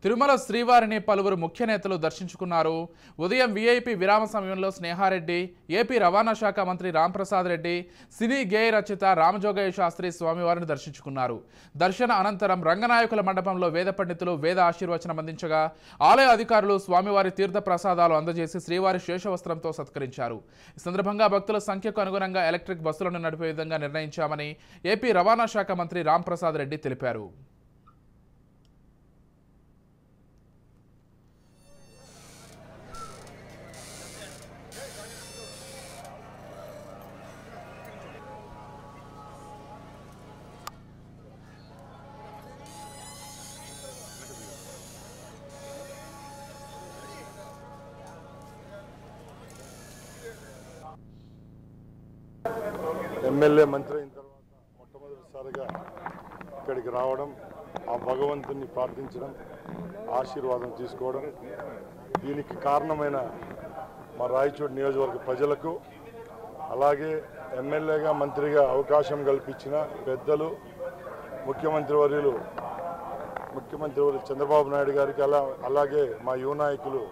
తిరుమల శ్రీవారిని పలువురు ముఖ్య నేతలు దర్శించుకున్నారు. ఉదయం వీఐపీ విరామ సమయంలో స్నేహారెడ్డి, ఏపీ రవాణా శాఖ మంత్రి రాంప్రసాద్ రెడ్డి, సినీ గేయ రచయిత రామజోగయ్య శాస్త్రి స్వామివారిని దర్శించుకున్నారు. దర్శన అనంతరం రంగనాయకుల మండపంలో వేద పండితులు వేద ఆశీర్వచనం అందించగా ఆలయ అధికారులు స్వామివారి తీర్థ ప్రసాదాలు అందజేసి శ్రీవారి శేషవస్త్రంతో సత్కరించారు. ఈ సందర్భంగా భక్తుల సంఖ్యకు అనుగుణంగా ఎలక్ట్రిక్ బస్సులను నడిపే విధంగా నిర్ణయించామని ఏపీ రవాణా శాఖ మంత్రి రాంప్రసాద్ రెడ్డి తెలిపారు. ఎమ్మెల్యే మంత్రి అయిన తర్వాత మొట్టమొదటిసారిగా ఇక్కడికి రావడం, ఆ భగవంతుని ప్రార్థించడం, ఆశీర్వాదం తీసుకోవడం, దీనికి కారణమైన మా రాయచోటి నియోజకవర్గ ప్రజలకు, అలాగే ఎమ్మెల్యేగా మంత్రిగా అవకాశం కల్పించిన పెద్దలు ముఖ్యమంత్రి వర్యులు చంద్రబాబు నాయుడు గారికి, అలాగే మా యువ నాయకులు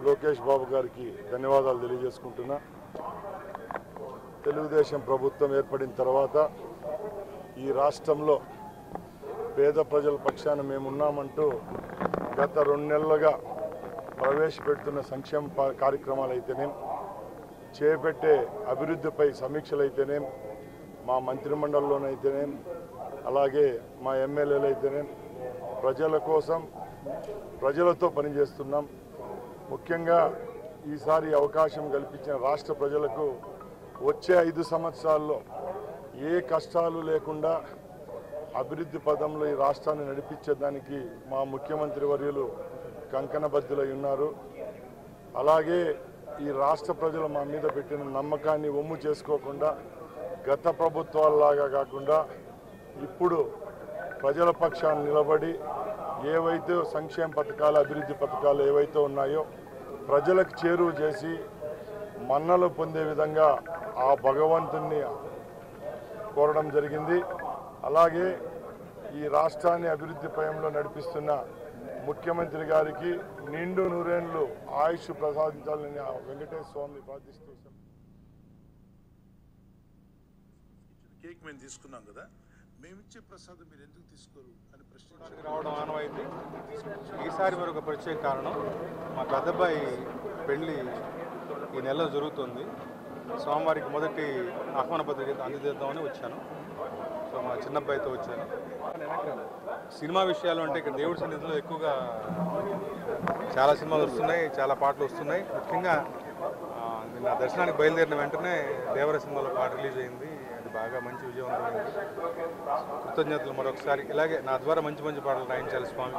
లోకేష్ బాబు గారికి ధన్యవాదాలు తెలియజేసుకుంటున్నా. తెలుగుదేశం ప్రభుత్వం ఏర్పడిన తర్వాత ఈ రాష్ట్రంలో పేద ప్రజల పక్షాన మేమున్నామంటూ గత 2 నెలలుగా ప్రవేశపెడుతున్న సంక్షేమ కార్యక్రమాలు అయితేనేం, చేపట్టే అభివృద్ధిపై సమీక్షలు అయితేనేం, మా మంత్రిమండలిలోనైతేనేం, అలాగే మా ఎమ్మెల్యేలు అయితేనేం ప్రజల కోసం ప్రజలతో పనిచేస్తున్నాం. ముఖ్యంగా ఈసారి అవకాశం కల్పించిన రాష్ట్ర ప్రజలకు వచ్చే 5 సంవత్సరాల్లో ఏ కష్టాలు లేకుండా అభివృద్ధి పదంలో ఈ రాష్ట్రాన్ని నడిపించేదానికి మా ముఖ్యమంత్రి వర్యులు కంకణబద్ధులై ఉన్నారు. అలాగే ఈ రాష్ట్ర ప్రజలు మా మీద పెట్టిన నమ్మకాన్ని ఒమ్ము చేసుకోకుండా గత ప్రభుత్వాలలాగా కాకుండా ఇప్పుడు ప్రజల పక్షాన్ని నిలబడి ఏవైతే సంక్షేమ పథకాలు, అభివృద్ధి పథకాలు ఏవైతే ఉన్నాయో ప్రజలకు చేరువ చేసి మన్నలు పొందే విధంగా ఆ భగవంతుణ్ణి కోరడం జరిగింది. అలాగే ఈ రాష్ట్రాన్ని అభివృద్ధి పయంలో నడిపిస్తున్న ముఖ్యమంత్రి గారికి నిండు నూరేళ్లు ఆయుష్ ప్రసాదించాలని వెంకటేశ్వర స్వామిని ప్రార్థిస్తూ కేక్ మేము తీసుకున్నాం కదా, మేమిచ్చే ప్రసాదం మీరు ఎందుకు తీసుకోరు అని ప్రశ్నించడానికి రావడం ఆనవాయితీ. ఈసారి మరొక ప్రత్యేక కారణం, మా పెద్దబ్బాయి పెళ్లి ఈ నెలలో జరుగుతుంది. సోమవారికి మొదటి ఆహ్వాన పత్రిక అందజేద్దామని వచ్చాను. సో మా చిన్నబ్బాయితో వచ్చాను. సినిమా విషయాలు అంటే ఇక్కడ దేవుడి సన్నిధిలో ఎక్కువగా చాలా సినిమాలు వస్తున్నాయి, చాలా పాటలు వస్తున్నాయి. ముఖ్యంగా నిన్న దర్శనానికి బయలుదేరిన వెంటనే దేవర సినిమాలో పాట రిలీజ్ అయింది. అది బాగా మంచి విజయవంతమైంది. కృతజ్ఞతలు మరొకసారి. ఇలాగే నా ద్వారా మంచి మంచి పాటలు రాయించాలి స్వామి.